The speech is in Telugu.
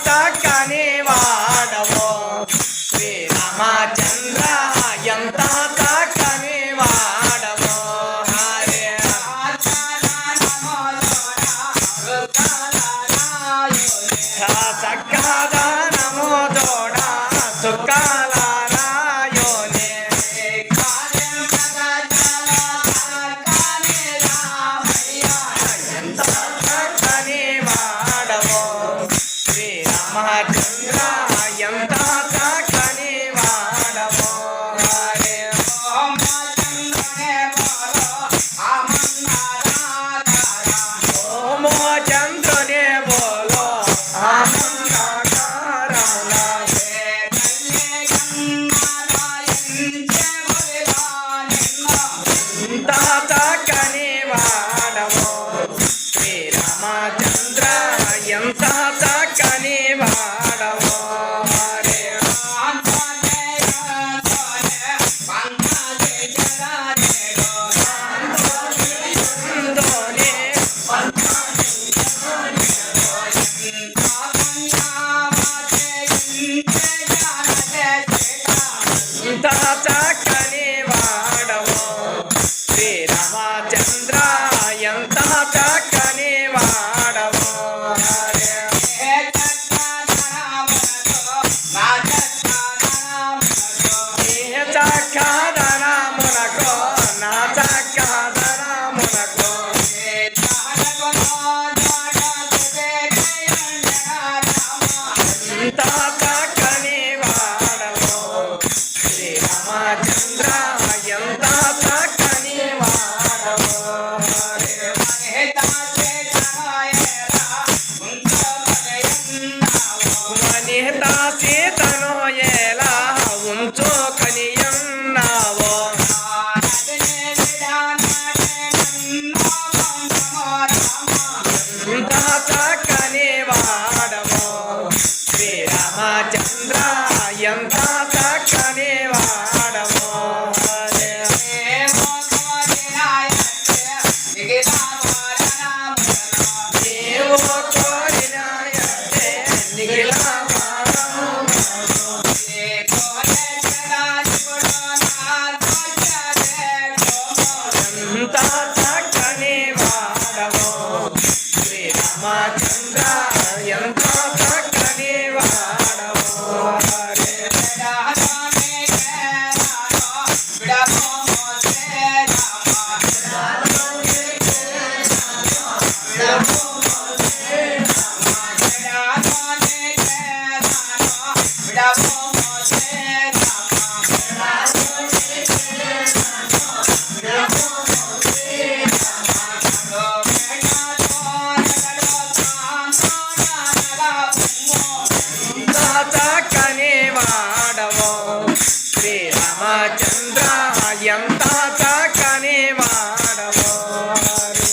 చక్కని వాడవో శ్రీరామచంద్ర ఎంత చక్కని వాడవో హరే చక్కదనము జోడ సుఖాల రాయోనే ఎంత చక్కని వాడవో శ్రీరామచంద్ర ఎంత చక్కని వాడవో హరే ఓమో చంద్రునే బోలో చక్కని వాడవో శ్రీరామచంద్ర ఎంత చక్కని వాడవో హరే ఎంత చక్కని వాడవో శ్రీరామచంద్ర ఎంత చక్కని వాడవో హరే చక్కదనమునకో నా చక్కదనమునకో ఎంత చక్కని వాడవో శ్రీరామచంద్ర ఎంత చక్కని వాడవో హరే మనిత సీతను ఎలా ఉంచో కనియన్నావో ఎంత చక్కని వాడవో శ్రీరామచంద్ర ఎంత చక్కని వాడవో హరే దేవో కోరినాయంటే నిఖిల ఎంత చక్కని వాడవో శ్రీరామచంద్ర ఎంత చక్కని వాడవో హరే చక్కని వాడవో శ్రీరామచంద్ర ఎంత చక్కని వాడవో హరే